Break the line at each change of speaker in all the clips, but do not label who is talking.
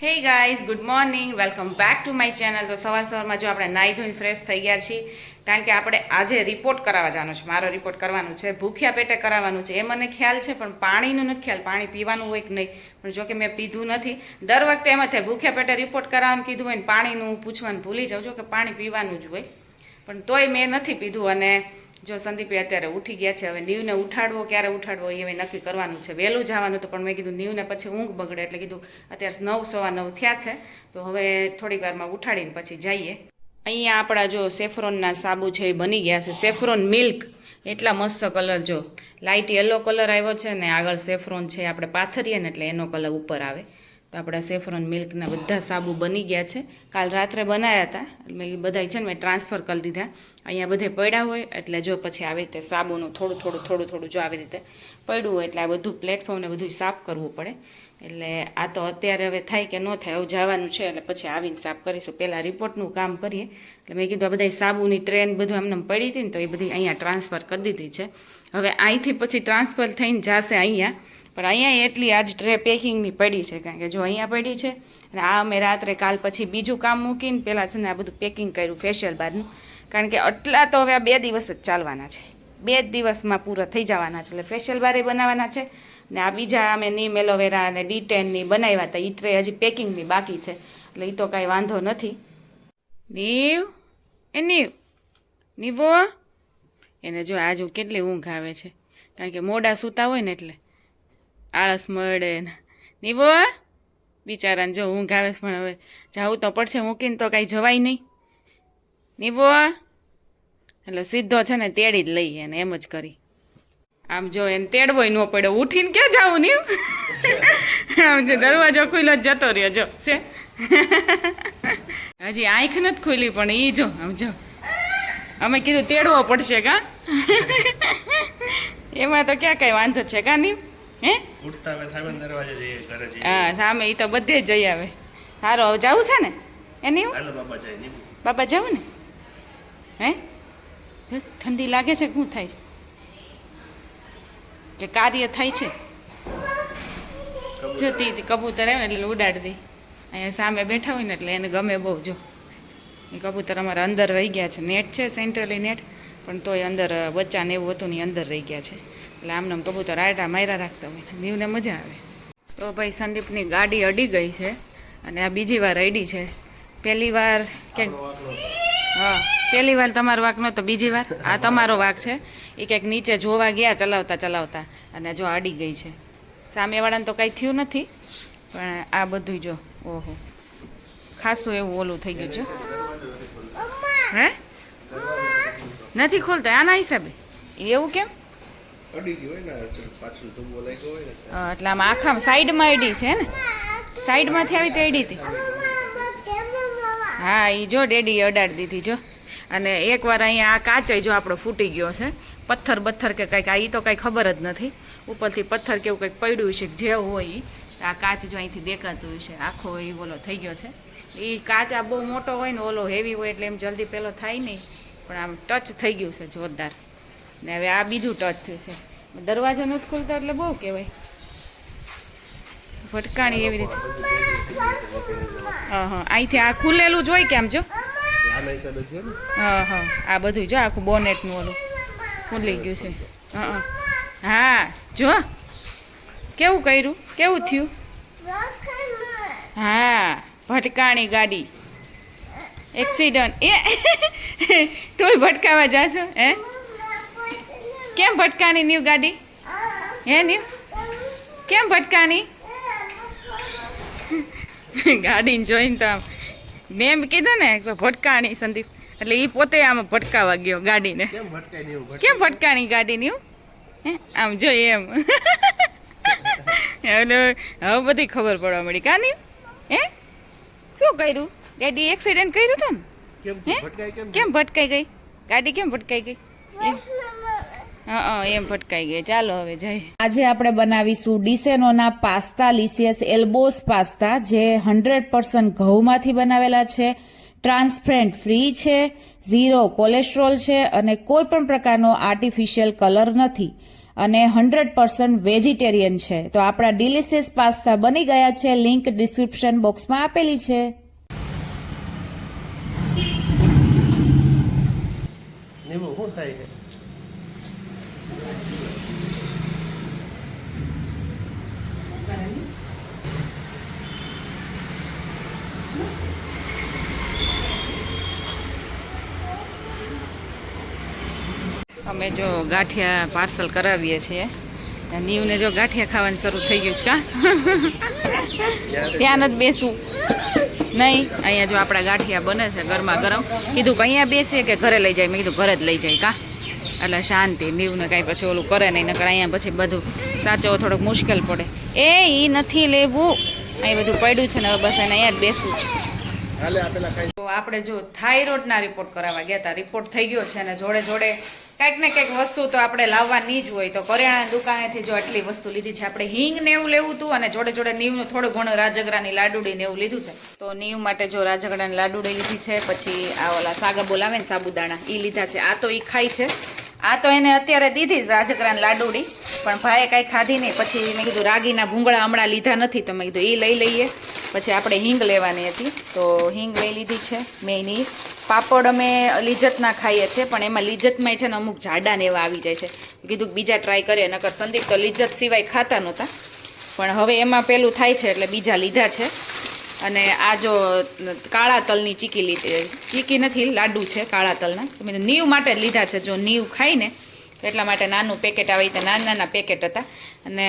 Hey guys, good morning, welcome back to my channel. તો સવારમાં જો આપણે નાહી ધોઈને ફ્રેશ થઈ ગયા છીએ, કારણ કે આપણે આજે રિપોર્ટ કરાવવા જવાનો છે. મારો રિપોર્ટ કરવાનું છે, ભૂખ્યા પેટે કરાવવાનું છે. એ મને ખ્યાલ છે, પણ પાણીનો નથી ખ્યાલ, પાણી પીવાનું હોય કે નહીં. પણ જો કે મેં પીધું નથી. દર વખતે એમ થાય ભૂખ્યા પેટે રિપોર્ટ કરાવવાનું કીધું હોય ને પાણીનું પૂછવાનું ભૂલી જાઉં છું કે પાણી પીવાનું જ હોય, પણ તોય મેં નથી પીધું. અને જો સંદીપે અત્યારે ઉઠી ગયા છે. હવે નીવને ઉઠાડવો ક્યારે ઉઠાડવો એ નક્કી કરવાનું છે. વહેલું જવાનું તો પણ મેં કીધું નીવને પછી ઊંઘ બગડે, એટલે કીધું અત્યારે 9:15 થયા છે, તો હવે થોડીક વારમાં ઉઠાડીને પછી જઈએ. અહીંયા આપણા જો સેફ્રોનના સાબુ છે એ બની ગયા છે. સેફ્રોન મિલ્ક, એટલા મસ્ત કલર, જો લાઇટ યલો કલર આવ્યો છે ને આગળ સેફ્રોન છે, આપણે પાથરીએ ને એટલે એનો કલર ઉપર આવે. તો આપણા સેફ્રોન મિલ્કના બધા સાબુ બની ગયા છે. કાલ રાત્રે બનાવ્યા હતા, મેં બધા છે ને મેં ટ્રાન્સફર કરી દીધા. અહીંયા બધે પડ્યા હોય એટલે જો પછી આવી રીતે સાબુનું થોડું જો આવી રીતે પડ્યું હોય એટલે આ બધું પ્લેટફોર્મને બધું સાફ કરવું પડે. એટલે આ તો અત્યારે હવે થાય કે ન થાય, હવે જવાનું છે એટલે પછી આવીને સાફ કરીશું. પહેલાં રિપોર્ટનું કામ કરીએ. એટલે મેં કીધું આ બધા સાબુની ટ્રેન બધું એમને પડી હતી ને, તો એ બધી અહીંયા ટ્રાન્સફર કરી દીધી છે. હવે અહીંથી પછી ટ્રાન્સફર થઈને જશે અહીંયા, પણ અહીંયા એટલી આજ ટ્રે પેકિંગની પડી છે, કારણ કે જો અહીંયા પડી છે. અને આ અમે રાત્રે કાલ પછી બીજું કામ મૂકીને પહેલાં છે ને આ બધું પેકિંગ કર્યું ફેશિયલ બારનું, કારણ કે આટલા તો હવે આ 2 દિવસ જ ચાલવાના છે. 2 દિવસમાં પૂરા થઈ જવાના છે. એટલે ફેશિયલ બારે બનાવવાના છે. ને આ બીજા અમે નીમ એલોવેરા અને ડી10ની બનાવ્યા હતા, એ ટ્રે હજી પેકિંગની બાકી છે. એટલે એ તો કાંઈ વાંધો નથી. નીવો એને જો આજુ કેટલી ઊંઘ આવે છે, કારણ કે મોડા સૂતા હોય ને એટલે આળસ મળે ને. નીવો બિચારાને જો ઊંઘ આવે, પણ હવે જવું તો પડશે, મૂકીને તો કાંઈ જવાય નહીં. નીવો એટલે સીધો છે ને તેડી જ લઈએ એને, એમ જ કરી. આમ જો એને તેડવોય ન પડ્યો, ઉઠીને ક્યાં જાવું નહીં. આમ જો દરવાજો ખુલ્લો જ જતો રહ્યો જો છે. હજી આંખ નથી ખુલી, પણ એ જો આમ જો અમે કીધું તેડવો પડશે કા. એમાં તો ક્યાં કઈ વાંધો છે કા નહીં? હે હા, સામે એ તો બધે જ જઈ આવે. સારો હવે જવું છે ને એની બાબા જવું ને. હે ઠંડી લાગે છે, શું થાય કે કાર્ય થાય છે? જોતી કબૂતર આવે ને એટલે ઉડાડી દઈ. અહીંયા સામે બેઠા હોય ને એટલે એને ગમે બહુ. જો એ કબૂતર અમારા અંદર રહી ગયા છે. નેટ છે, સેન્ટ્રલી નેટ, પણ તોય અંદર બચ્ચાને એવું હતું ને અંદર રહી ગયા છે. એટલે આમને કબૂતર આટા માર્યા રાખતા હોય, નીવને મજા આવે. તો ભાઈ સંદીપની ગાડી અડી ગઈ છે, અને આ બીજી વાર અડી છે. પહેલી વાર ક્યાંક, હા પહેલી વાર તમારો વાંક નહોતો, બીજી વાર આ તમારો વાંક છે. એ ક્યાંક નીચે જોવા ગયા ચલાવતા અને જો અડી ગઈ છે. સામેવાળાને તો કાંઈ થયું નથી, પણ આ બધું જો ઓહો ખાસું એવું ઓલું થઈ ગયું છે. હે નથી ખોલતો આના હિસાબે? એવું કેમ? એટલે આમ આખા સાઈડમાં અડી છે ને, સાઈડમાંથી આવી તે અડી હતી. હા એ જો ડેડી અડાડી દીધી જો. અને એકવાર અહીંયા આ કાચ જો આપણો ફૂટી ગયો છે. પથ્થર કે કંઈક, આ એ તો કાંઈ ખબર જ નથી. ઉપરથી પથ્થર કેવું કંઈક પડ્યું છે, જે હોય આ કાચ જો અહીંથી દેખાતું હોય છે, આખો એ ઓલો થઈ ગયો છે. એ કાચ આ બહુ મોટો હોય ને, ઓલો હેવી હોય એટલે એમ જલ્દી પેલો થાય નહીં, પણ આમ ટચ થઈ ગયું છે જોરદાર. ને હવે આ બીજું ટચ થયું છે. દરવાજો નથી ખુલતો એટલે બહુ કહેવાય. ભટકાણી એવી રીતે. હા અહીંથી આ ખુલેલું જ હોય કે આમ જો. હા આ બધું જો આખું બોનેટનું ઓલું ખુલી ગયું છે. હા જો કેવું કર્યું, કેવું થયું. હા ભટકાણી ગાડી, એક્સિડન્ટ. એ તોય ભટકાવા જાશો? હે કેમ ભટકાણી નીવ ગાડી? હે નીવ કેમ ભટકાણી ગાડીને જોઈને? તો આમ મેં કીધું ને ભટકાણી સંદીપ, એટલે એ પોતે આમ ભટકાવા ગયો ગાડીને. કેમ ભટકાણી ગાડી નીવ? હે આમ જોઈએ એમ. એટલે હવે બધી ખબર પડવા મળી કા નીવ? હે શું કર્યું? ગાડી એક્સિડન્ટ કર્યું હતું ને? કેમ ભટકાઈ ગઈ ગાડી? કેમ ભટકાઈ ગઈ? એમ ભટકાઈ ગઈ. ચાલો હવે જઈએ.
આજે આપણે બનાવીશું ડિસેનોના પાસ્તા લિસિયસ એલ્બોસ પાસ્તા, જે 100% ઘઉંમાંથી બનાવેલા છે, ટ્રાન્સપેરન્ટ ફ્રી છે, 0 કોલેસ્ટ્રોલ છે, અને કોઈ પણ પ્રકારનો આર્ટિફિશિયલ કલર નથી. અને 100% વેજીટેરિયન છે. તો આપણા ડિલિશિયસ પાસ્તા બની ગયા છે. લિંક ડિસ્ક્રિપ્શન બોક્સમાં આપેલી છે.
નીમું શું થાય છે?
અમે જો ગાંઠિયા પાર્સલ કરાવીએ છીએ. નીવને જો ગાંઠિયા ખાવાનું શરૂ થઈ ગયું છે. કા ત્યાં નથી બેસવું નહીં. અહીંયા જો આપણા ગાંઠિયા બને છે ગરમા ગરમ. કીધું કે અહીંયા બેસીએ કે ઘરે લઈ જાય. મેં કીધું ઘરે જ લઈ જાય. કા એટલે શાંતિ. નીવને કાંઈ પછી ઓલું કરે નહીં. નકર અહીંયા પછી બધું સાચવવું થોડુંક મુશ્કેલ પડે. એ નથી લેવું. અહીં બધું પડ્યું છે ને હવે બસ એને અહીંયા જ બેસવું છે. તો આપણે જો થાઇરોઇડના રિપોર્ટ કરાવવા ગયા હતા. રિપોર્ટ થઈ ગયો છે અને જોડે જોડે કંઈક ને કંઈક વસ્તુ તો આપણે લાવવાની જ હોય. તો કરિયાણા દુકાનેથી જો આટલી વસ્તુ લીધી છે. આપણે હિંગ ને એવું લેવું હતું અને જોડે જોડે નીવનું થોડું ઘણું રાજગરાની લાડુડી ને એવું લીધું છે. તો નીવ માટે જો રાજગરાની લાડુડી લીધી છે. પછી આ ઓલા સાગા બોલાવે ને સાબુદાણા એ લીધા છે. આ તો એ ખાય છે. આ તો એને અત્યારે દીધી જ રાજગરાની લાડુડી, પણ ભાઈએ કાંઈ ખાધી નહીં. પછી મેં કીધું રાગીના ભૂંગળા હમણાં લીધા નથી તો મેં કીધું એ લઈ લઈએ. પછી આપણે હિંગ લેવાની હતી તો હિંગ લઈ લીધી છે. મેં એની પાપડ અમે લિજ્જતના ખાઈએ છીએ, પણ એમાં લિજ્જતમાં છે ને અમુક જાડા ને એવા આવી જાય છે. કીધું કે બીજા ટ્રાય કરીએ. નકર સંદીપ તો લિજ્જત સિવાય ખાતા નહોતા, પણ હવે એમાં પેલું થાય છે એટલે બીજા લીધા છે. અને આ જો કાળા તલની ચીકી લીધી. ચીકી નથી, લાડુ છે કાળા તલના. તો મેં નીવ માટે જ લીધા છે. જો નીવ ખાઈને તો એટલા માટે નાનું પેકેટ આવે. તો નાના નાના પેકેટ હતા અને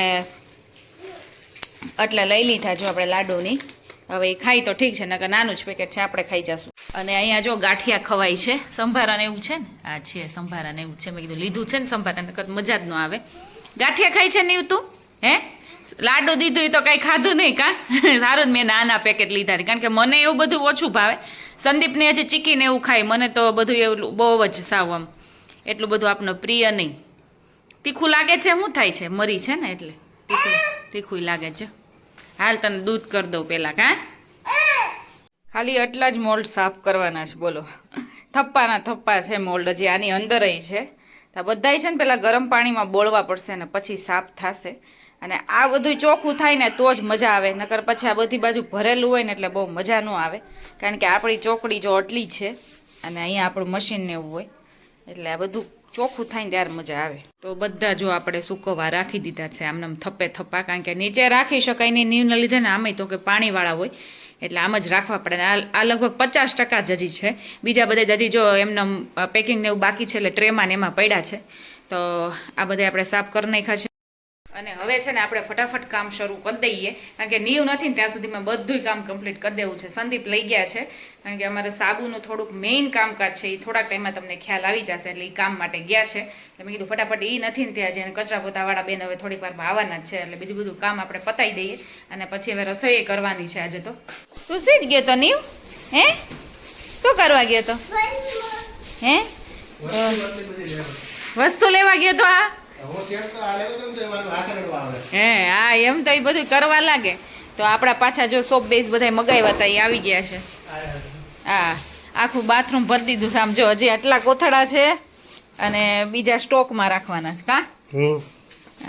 એટલે લઈ લીધા જો આપણે લાડુની. હવે એ ખાઈ તો ઠીક છે, નકર નાનું જ પેકેટ છે, આપણે ખાઈ જશું. અને અહીંયા જો ગાંઠિયા ખવાય છે. સંભારાને એવું છે ને, આ છે સંભારાને એવું છે. મેં કીધું લીધું છે ને સંભારા, નકર મજા જ ન આવે. ગાંઠિયા ખાઈ છે નીવ તું? હે લાડુ દીધું તો કાંઈ ખાધું નહીં. કા સારું જ મેં નાના પેકેટ લીધા. કારણ કે મને એવું બધું ઓછું ભાવે. સંદીપને હજી ચીકીને એવું ખાય. મને તો બધું એવું બહુ જ સાવ આમ એટલું બધું આપણને પ્રિય નહીં. તીખું લાગે છે. શું થાય છે? મરી છે ને એટલે તીખું લાગે છે. હાલ તને દૂધ કરી દઉં પહેલાં. કા ખાલી આટલા જ મોલ્ડ સાફ કરવાના છે. બોલો, થપ્પાના થપ્પા છે મોલ્ડ. હજી આની અંદર છે. તો બધાય છે ને પહેલાં ગરમ પાણીમાં બોળવા પડશે ને પછી સાફ થશે. અને આ બધું ચોખ્ખું થાય ને તો જ મજા આવે. નકર પછી આ બધી બાજુ ભરેલું હોય ને એટલે બહુ મજા ન આવે. કારણ કે આપણી ચોકડી જો આટલી છે અને અહીંયા આપણું મશીન ને એવું હોય એટલે આ બધું ચોખ્ખું થાય ને ત્યારે મજા આવે. તો બધા જો આપણે સૂકવવા રાખી દીધા છે આમને થપ્પે થપ્પા. કારણ કે નીચે રાખી શકાય નહીં નીવને લીધે ને. આમે તો કે પાણીવાળા હોય એટલે આમ જ રાખવા પડે. આ લગભગ 50% જ હજી છે. બીજા બધા હજી જો એમને પેકિંગ ને એવું બાકી છે એટલે ટ્રેમાં ને એમાં પડ્યા છે. તો આ બધા આપણે સાફ કરી નાખ્યા છે. અને હવે છે ને આપણે ફટાફટ કામ શરૂ કરી દઈએ. કારણ કે નીવ નથી ને ત્યાં સુધીમાં બધું કામ કમ્પ્લીટ કરી દેવું છે. સંદીપ લઈ ગયા છે કારણ કે અમારે સાબુનું થોડુંક મેઇન કામકાજ છે. એ થોડાક ટાઈમમાં તમને ખ્યાલ આવી જશે. એટલે એ કામ માટે ગયા છે. એટલે મેં કીધું ફટાફટ એ નથી ને ત્યાં જેને કચરા પોતાવાળા બેન હવે થોડીક વારમાં આવવાના જ છે. એટલે બધું કામ આપણે પતાવી દઈએ અને પછી હવે રસોઈ કરવાની છે આજે. તો તું શું જ ગયો તો નીવ? હે શું કરવા ગયો તો? હે વસ્તુ લેવા ગયો તો? હે હા, એમ તો એ બધું કરવા લાગે. તો આપણા પાછા જો સોપ બેઝ બધા મગાવ્યા હતા એ આવી ગયા છે. હા, આખું બાથરૂમ ભરી દીધું છે. આમ જો હજી આટલા કોથળા છે અને બીજા સ્ટોકમાં રાખવાના છે. કા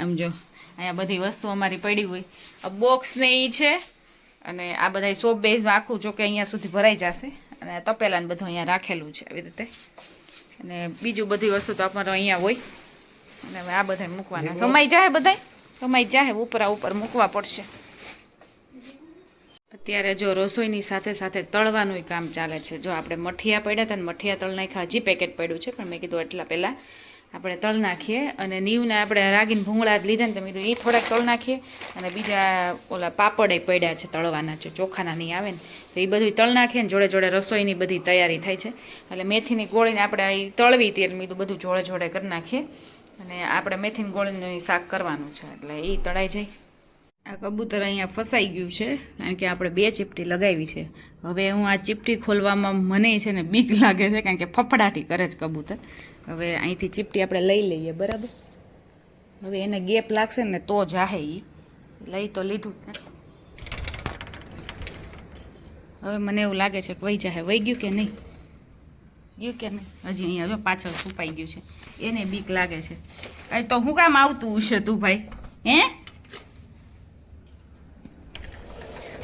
આમ જો અહીંયા બધી વસ્તુ અમારી પડી હોય. બોક્સ ને એ છે અને આ બધા સોપ બેઝ આખું જો કે અહીંયા સુધી ભરાઈ જશે. અને તપેલા ને બધું અહીંયા રાખેલું છે આવી રીતે. અને બીજું બધી વસ્તુ તો અમારે અહીંયા હોય. અને હવે આ બધા મૂકવાના સમાઈ જાય. બધા સમાઈ જાય. ઉપર મૂકવા પડશે. અત્યારે જો રસોઈની સાથે સાથે તળવાનું કામ ચાલે છે. જો આપણે મઠિયા પડ્યા હતા ને મઠિયા તળ નાખ્યા. હજી પેકેટ પડ્યું છે પણ મેં કીધું એટલા પહેલાં આપણે તળ નાખીએ. અને નીવને આપણે રાગીને ભૂંગળા લીધા ને તો મેં કીધું એ થોડાક તળ નાખીએ. અને બીજા ઓલા પાપડ પડ્યા છે તળવાના છે. ચોખાના નહીં આવે ને તો એ બધું તળ નાખીએ ને જોડે જોડે રસોઈની બધી તૈયારી થાય છે. એટલે મેથીની ગોળીને આપણે એ તળવી હતી એટલે મેં કીધું બધું જોડે જોડે કરી નાખીએ. અને આપણે મેથીની ગોળીનું શાક કરવાનું છે એટલે એ તળાઈ જાય. આ કબૂતર અહીંયા ફસાઈ ગયું છે કારણ કે આપણે 2 ચીપટી લગાવી છે. હવે હું આ ચીપટી ખોલવામાં મને છે ને બીક લાગે છે કારણ કે ફફડાટી કરે છે કબૂતર. હવે અહીંથી ચીપટી આપણે લઈ લઈએ. બરાબર, હવે એને ગેપ લાગશે ને તો જાહે. એ લઈ તો લીધું. હવે મને એવું લાગે છે કે વહી જાહે. વહી ગયું કે નહીં? ગયું કે નહીં? હજી અહીંયા જો પાછળ છુપાઈ ગયું છે. એને બીક લાગે છે. અહીં તો હું કામ આવતું હશે તું ભાઈ હે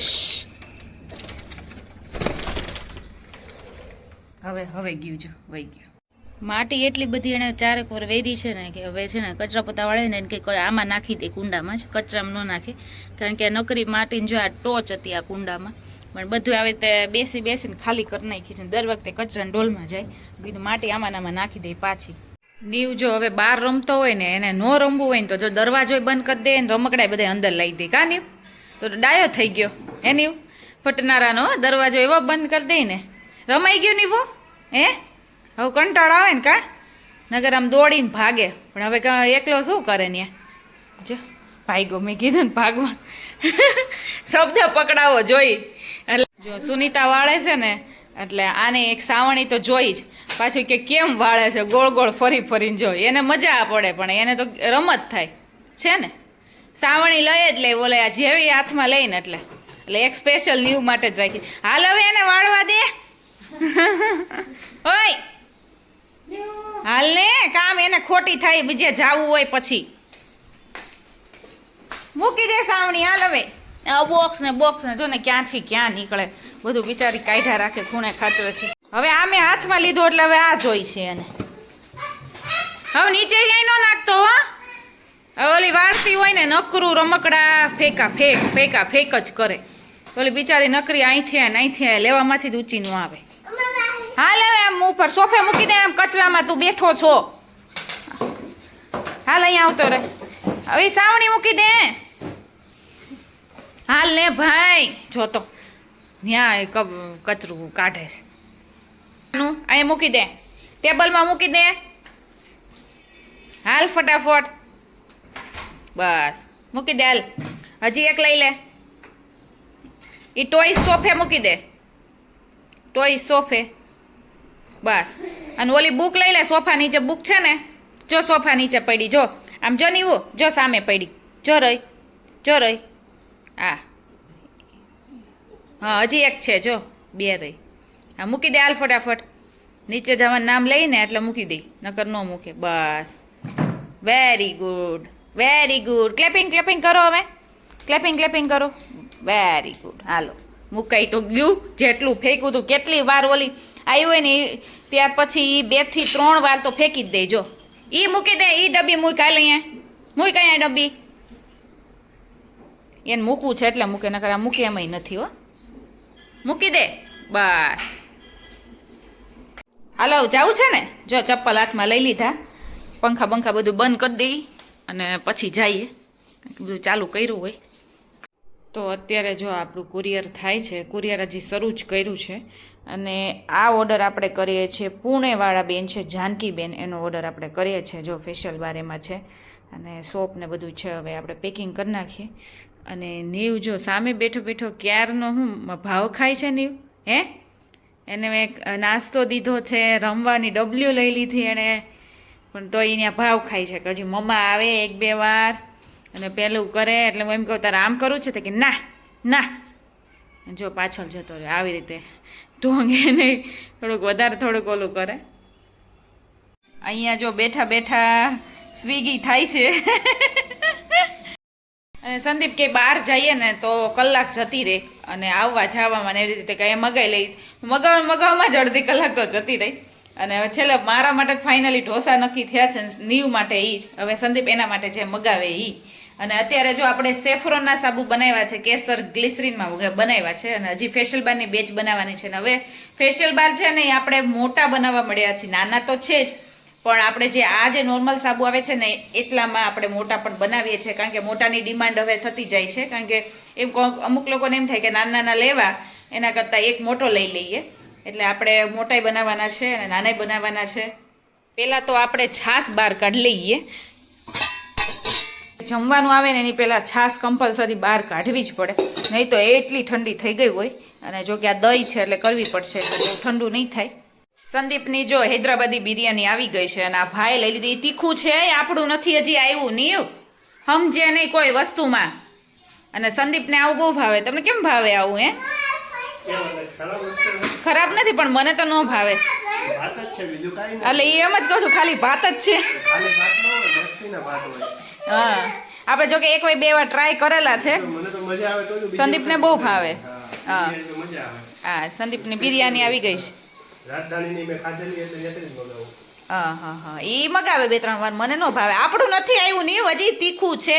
શ્શ. હવે ગયું જો વહી ગયું માટી એટલી બધી એને ચારેક વાર વેરી છે ને કે હવે છે ને કચરા પોતા વાળે ને કે કોઈ આમાં નાખી દે કુંડામાં જ કચરામાં ન નાખે કારણ કે નકરી માટીને જો આ ટોચ હતી આ કુંડામાં પણ બધું આવી રીતે બેસીને ખાલી કરી નાખી છે દર વખતે કચરાના ડોલમાં જાય કીધું માટી આમાં આમાં નાખી દે પાછી નીવ જો હવે બહાર રમતો હોય ને એને ન રમવું હોય ને તો જો દરવાજો બંધ કરી દે ને રમકડા બધા અંદર લઈ દે કા નીવ તો ડાયો થઈ ગયો હે નીવ ફટનારાનો દરવાજો એવો બંધ કરી દે ને રમાઈ ગયો નીવો હે હવે કંટાળો આવે ને કા નગર આમ દોડીને ભાગે પણ હવે એકલો શું કરે ને જો ભાગ્યો મેં કીધું ને ભાગવા શબ્દ પકડાવો જોઈ એટલે જો સુનીતા વાળે છે ને એટલે આને એક સાવણી તો જોઈ જ પાછું કે કેમ વાળે છે ગોળ ગોળ ફરીને જોઈ એને મજા પડે પણ એને તો રમત થાય છે ને સાવણી લઈ જ લે બોલે આ જેવી હાથમાં લઈને એટલે એક સ્પેશિયલ નીવ માટે જ રાખી હાલ હવે એને વાળવા દે ઓય હાલ ને કામ એને ખોટી થાય બીજે જાવું હોય પછી મૂકી દે સાવણી હાલ હવે બોક્સ ને જો ને ક્યાંથી ક્યાં નીકળે બધું બિચારી કાઢ્યા રાખે ખૂણે ખાચરેથી હવે આ મેં હાથમાં લીધો એટલે હવે આ જોઈ છે એને હવે નીચે ક્યાંય ન નાખતો હો હવે ઓલી વાળતી હોય ને નકરું રમકડા ફેંકા ફેંક જ કરે ઓલી બિચારી નકરી અહીંથી લેવામાંથી જ ઊંચી ન આવે હાલ હવે આમ ઉપર સોફે મૂકી દે આમ કચરામાં તું બેઠો છો હાલ અહીંયા આવતો રે હવે સાવણી મૂકી દે હાલ ને ભાઈ જો તો ન્યા કચરું કાઢે છે અહીંયા મૂકી દે ટેબલમાં મૂકી દે હાલ ફટાફટ બસ મૂકી દે હાલ હજી એક લઈ લે એ ટોય સોફે મૂકી દે ટોય સોફે બસ અને ઓલી બુક લઈ લે સોફા નીચે બુક છે ને જો સોફા નીચે પડી જો આમ જો નીવું જો સામે પડી જો રહી હા હજી એક છે જો બે રહી હા મૂકી દે હાલ ફટાફટ નીચે જવાનું નામ લઈને એટલે મૂકી દે નકર ન મૂકે બસ વેરી ગુડ ક્લેપિંગ કરો હવે ક્લેપિંગ કરો વેરી ગુડ હાલો મુકાઈ તો ગયું જેટલું ફેંક્યું તું કેટલી વાર ઓલી આવ્યું હોય ને ત્યાર પછી 2 થી 3 વાર તો ફેંકી જ દેજો એ મૂકી દે એ ડબ્બી મૂક હાલ અહીંયા મૂક અહીંયા ડબ્બી એને મૂકવું છે એટલે મૂકે નકર આ મૂકે એમાંય નથી હો મૂકી દે બસ હાલો જવું છે ને જો ચપ્પલ હાથમાં લઈ લીધા પંખા બધું બંધ કરી દઈ અને પછી જઈએ બધું ચાલુ કર્યું હોય તો અત્યારે જો આપણું કુરિયર થાય છે કુરિયર હજી શરૂ જ કર્યું છે અને આ ઓર્ડર આપણે કરીએ છીએ પુણેવાળા બેન છે જાનકીબેન એનો ઓર્ડર આપણે કરીએ છીએ જો ફેશિયલ બાર એમાં છે અને સોપ ને બધું છે હવે આપણે પેકિંગ કરી નાખીએ અને નીવ જો સામે બેઠો ક્યારનો હું ભાવ ખાય છે નીવ હે એને મેં નાસ્તો દીધો છે રમવાની ડબલ્યુ લઈ લીધી એણે પણ તો અહીંયા ભાવ ખાય છે કે હજી મમ્મા આવે 1-2 વાર અને પેલું કરે એટલે હું એમ કહું તારે આમ કરવું છે તો કે ના જો પાછળ જતો રહે આવી રીતે ઢોંગે નહીં થોડુંક ઓલું કરે અહીંયા જો બેઠા સ્વિગી થાય છે અને સંદીપ કે બહાર જઈએ ને તો કલાક જતી રહે અને આવવા જવામાં એવી રીતે કંઈ મગાઈ લઈ મગાવવામાં જ અડધી કલાક તો જતી રહી અને હવે છેલ્લે મારા માટે ફાઇનલી ઢોસા નક્કી થયા છે નીવ માટે એ જ હવે સંદીપ એના માટે જે મગાવે એ અને અત્યારે જો આપણે સેફ્રોનના સાબુ બનાવ્યા છે કેસર ગ્લિસરીનમાં બનાવ્યા છે અને હજી ફેશિયલ બારની બેચ બનાવવાની છે અને હવે ફેશિયલ બાર છે ને એ આપણે મોટા બનાવવા મળ્યા છે નાના તો છે જ પણ આપણે જે નોર્મલ સાબુ આવે છે ને એટલામાં આપણે મોટા પણ બનાવીએ છીએ કારણ કે મોટાની ડિમાન્ડ હવે થતી જાય છે કારણ કે એમ અમુક લોકોને એમ થાય કે નાના લેવા એના કરતાં એક મોટો લઈ લઈએ એટલે આપણે મોટાઈ બનાવવાના છે અને નાનાઈ બનાવવાના છે પહેલાં તો આપણે છાશ બહાર કાઢી લઈએ જમવાનું આવે ને એની પહેલાં છાશ કમ્પલસરી બહાર કાઢવી જ પડે નહીં તો એટલી ઠંડી થઈ ગઈ હોય અને જો કે આ દહીં છે એટલે કરવી પડશે એટલે બહુ ઠંડુ નહીં થાય સંદીપની જો હૈદરાબાદી બિરયાની આવી ગઈ છે અને આ ભાઈ લઈ લીધી તીખું છે આપણું નથી હજી આવ્યું નહીં સમજે નહીં કોઈ વસ્તુમાં અને સંદીપને આવું બહુ ભાવે તમને કેમ ભાવે આવું હે ખરાબ નથી પણ મને તો ન ભાવે
ભાત જ છે બીજું કાંઈ નથી.
એટલે એમ જ કહું છું ખાલી ભાત જ છે
ખાલી ભાત ન હોય, મસ્તીના ભાત હોય.
હા આપણે જો કે એક વાર બે વાર ટ્રાય કરેલા છે
તો મને તો મજા આવે તો જ બીજું
સંદીપને
કાંઈ
બહુ
નથી.
ભાવે.
હા,
હા.
બિરયાની તો મજા આવે.
હા સંદીપની બિરયાની આવી ગઈ છે
રાજધાનીની મેં ખાધેલી એટલે ત્યાંથી જ મગાવું.
હા હા હા એ મગાવે 2-3 વાર મને ન ભાવે આપણું નથી આવ્યું નહીં હજી તીખું છે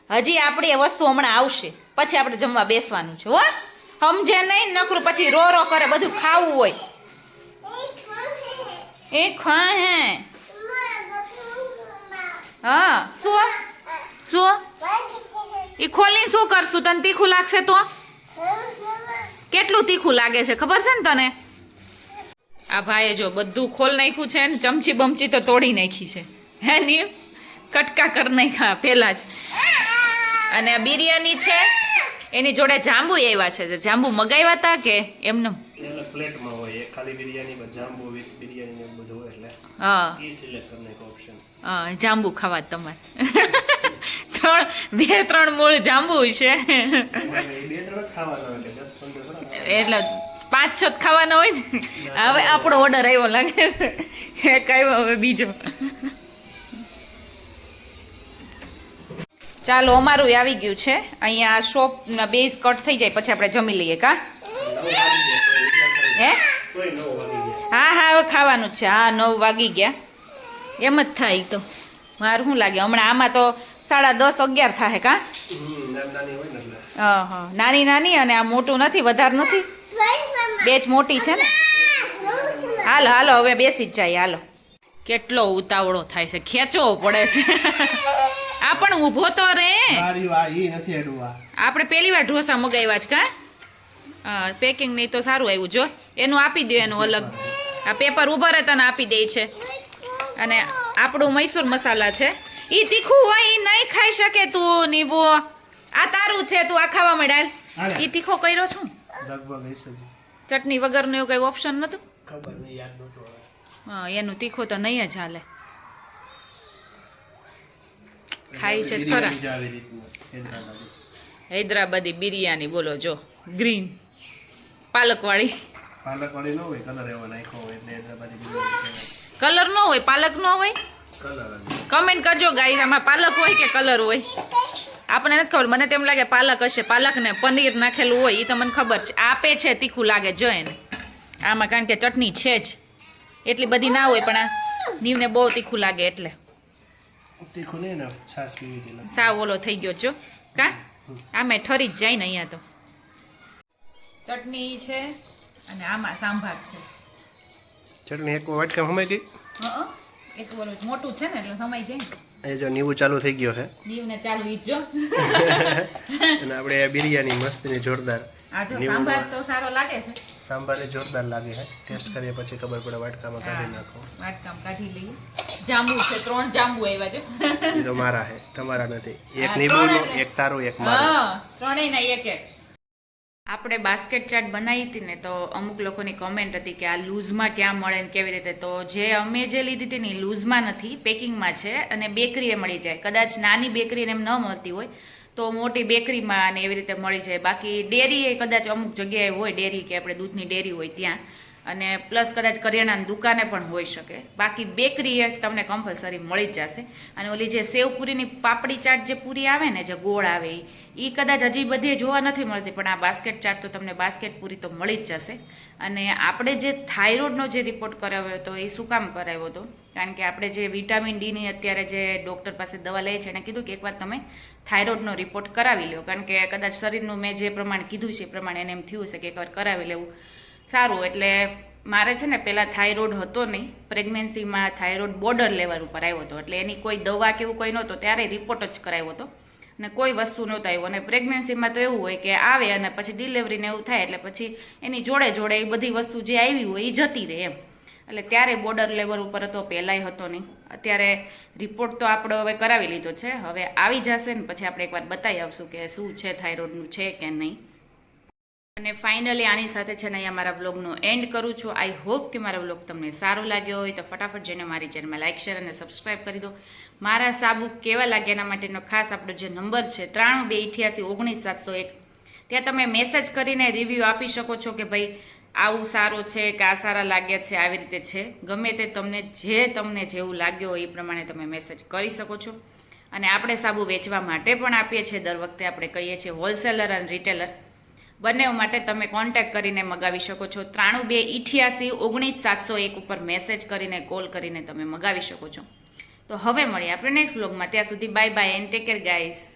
હજી આપણી એ વસ્તુ હમણાં આવશે પછી આપણે જમવા બેસવાનું છે હો સમજે નહીં નકરું પછી રો રો કરે બધું ખાવું હોય એ ખા હે હા શું એ ખોલી શું કરશું તને તીખું લાગશે તો કેટલું તીખું લાગે છે ખબર છે ને તને આ ભાઈએ જો બધું ખોલ નાખ્યું છે ને ચમચી બમચી તો તોડી નાખી છે હે ની કટકા કરી નાખ્યા પહેલા જ અને આ બિરયાની છે એની જોડે જાંબુ આવ્યા છે જાંબુ મગાવ્યા હતા કે એમને
એટલે પ્લેટમાં હોય એક ખાલી બિરયાનીમાં જાંબુ વિથ બિરયાની ને બધું હોય એટલે
હા
એ સિલેક્ટ કરીને એક ઓપ્શન.
હા જાંબુ ખાવા તમારે 2-3 મૂળ જાંબુ છે
એ 2-3 જ ખાવાના હોય એટલે 10-15 થોડા.
એટલે 5-6 જ ખાવાના હોય ને હવે આપણો ઓર્ડર આવ્યો લાગે છે એક આવ્યો હવે બીજો ચાલો અમારું આવી ગયું છે અહીંયા શોપના બેઝ કટ થઈ જાય પછી આપણે જમી લઈએ કા
9 વાગી
હે
ગયા તોય 9 વાગી ગયા.
હા હા હવે ખાવાનું જ છે હા 9 વાગી ગયા એમ જ થાય તો મારું શું લાગે હમણાં આમાં તો 10:30-11 થાય કા
નાની હોય ને એટલે.
હા નાની નાની અને આ મોટું નથી વધારે નથી બે જ મોટી છે ને હાલો હાલો હવે બેસી જ જાય હાલો કેટલો ઉતાવળો થાય છે ખેંચવો પડે છે આ પણ ઊભો તો રે
બારીઓ આ ઈ નથી હેડું આ.
આપણે પહેલી વાર ઢોસા મગાવ્યા છે કા પેકિંગ નહીં તો સારું આવ્યું જો એનું આપી દો એનું અલગ આ પેપર ઉભા રહે તને આપી દે છે અને આપણું મૈસૂર મસાલા છે ઈ તીખું હોય ઈ નહીં ખાઈ શકે તું નીબુ આ તારું છે તું આ ખાવા માંડ ઈ તીખો કર્યો છું
લગભગ હશે જ.
ચટણી વગરનું એવું કઈ ઓપ્શન નતું
ખબર નહીં યાદ નહોતું હવે.
હા એનું તીખો તો નહીં જ હાલે ખાઈ છે જ ખરા
બિરયાની જ આવી રીતનું હૈદરાબાદી.
હૈદરાબાદી બિરયાની બોલો જો ગ્રીન પાલકવાળી
પાલકવાળી ન હોય કલર એવો નાખ્યો હોય એટલે હૈદરાબાદી બિરયાની
કલર ન હોય પાલક ન હોય
કલર
કમેન્ટ કરજો ગાઈસ આમાં પાલક હોય કે કલર હોય આપણને નથી ખબર મને તેમ લાગે પાલક હશે પાલક ને પનીર નાખેલું હોય એ તો મને ખબર છે આપે છે તીખું લાગે જો એને આમાં કારણ કે ચટણી છે જ એટલી બધી ના હોય પણ આ નીવને બહુ તીખું લાગે એટલે
તીખું નહીં ને છાશ પીવી હતી.
સાવ ઓલો થઈ ગયો છો કા આમે ઠરી જ જાય ને અહીંયા તો ચટણી છે અને આમાં સાંભાર છે
ચટણી એક વાટકામાં હમાઈ ગઈ.
એક બોલું મોટું છે ને એટલે સમાઈ જાય ને
એ જો નીવું ચાલુ થઈ ગયો છે
નીવને ચાલુ ઈ જો
અને આપણે બિરયાની મસ્તીની જોરદાર
આ જો
નીવુ
સાંભાર તો સારો લાગે છે
સાંભારે જોરદાર લાગે છે. ટેસ્ટ કરીએ પછી ખબર પડે વાટકામાં કાઢી નાખો.
વાટકામ કાઢી લઈએ જાંબુ છે 3 જાંબુ આવ્યા છે
એ તો મારા છે તમારા નથી. એક
હા,
નીંબુનું
ત્રણ
એક તારું એક મારું.
હા ત્રણેય ના એક આપણે બાસ્કેટ ચાટ બનાવી હતી ને તો અમુક લોકોની કોમેન્ટ હતી કે આ લૂઝમાં ક્યાં મળે ને કેવી રીતે તો જે અમે જે લીધી હતી ને લૂઝમાં નથી પેકિંગમાં છે અને બેકરીએ મળી જાય કદાચ નાની બેકરીને એમ ન મળતી હોય તો મોટી બેકરીમાં અને એવી રીતે મળી જાય બાકી ડેરી કદાચ અમુક જગ્યાએ હોય ડેરી કે આપણે દૂધની ડેરી હોય ત્યાં અને પ્લસ કદાચ કરિયાણાની દુકાને પણ હોઈ શકે બાકી બેકરી એ તમને કમ્પલસરી મળી જ જશે અને ઓલી જે સેવપુરીની પાપડી ચાટ જે પૂરી આવે ને જે ગોળ આવે એ કદાચ હજી બધે જોવા નથી મળતી પણ આ બાસ્કેટ ચાટ તો તમને બાસ્કેટ પૂરી તો મળી જ જશે અને આપણે જે થાઇરોઇડનો જે રિપોર્ટ કરાવ્યો હતો એ શું કામ કરાવ્યો હતો કારણ કે આપણે જે વિટામિન ડીની અત્યારે જે ડૉક્ટર પાસે દવા લઈએ છીએ એને કીધું કે એકવાર તમે થાઇરોઇડનો રિપોર્ટ કરાવી લો કારણ કે કદાચ શરીરનું મેં જે પ્રમાણે કીધું છે એ પ્રમાણે એને એમ થયું છે કે એકવાર કરાવી લેવું સારું એટલે મારે છે ને પહેલાં થાઇરોઇડ હતો નહીં પ્રેગ્નન્સીમાં થાઇરોઇડ બોર્ડર લેવલ ઉપર આવ્યો હતો એટલે એની કોઈ દવા કે એવું કંઈ નહોતો ત્યારે રિપોર્ટ જ કરાવ્યો હતો અને કોઈ વસ્તુ નહોતા આવ્યું અને પ્રેગ્નન્સીમાં તો એવું હોય કે આવે અને પછી ડિલિવરીને એવું થાય એટલે પછી એની જોડે જોડે એ બધી વસ્તુ જે આવી હોય એ જતી રહે એમ એટલે ત્યારે બોર્ડર લેવલ ઉપર હતો પહેલાંય હતો નહીં અત્યારે રિપોર્ટ તો આપણે હવે કરાવી લીધો છે હવે આવી જશે ને પછી આપણે એકવાર બતાવી આવશું કે શું છે થાઇરોઇડનું છે કે નહીં અને ફાઇનલી આની સાથે છે ને અહીંયા મારા વ્લોગનો એન્ડ કરું છું આઈ હોપ કે મારા વ્લોગ તમને સારો લાગ્યો હોય તો ફટાફટ જઈને મારી ચેનલમાં લાઇક શેર અને સબસ્ક્રાઈબ કરી દો મારા સાબુ કેવા લાગ્યા એના માટેનો ખાસ આપણો જે નંબર છે 9328891701 ત્યાં તમે મેસેજ કરીને રિવ્યૂ આપી શકો છો કે ભાઈ આવું સારું છે કે આ સારા લાગ્યા છે, આવી રીતે છે. ગમે તે તમને જેવું લાગ્યો હોય એ પ્રમાણે તમે મેસેજ કરી શકો છો. અને આપણે સાબુ વેચવા માટે પણ આપીએ છીએ. દર વખતે આપણે કહીએ છીએ હોલસેલર અને રિટેલર બંને માટે તમે કોન્ટેક્ટ કરીને મગાવી શકો છો. 9328819701 ઉપર મેસેજ કરીને કોલ કરીને તમે મગાવી શકો છો. તો હવે મળીએ આપણે નેક્સ્ટ વ્લોગમાં. ત્યાં સુધી bye bye and take care guys.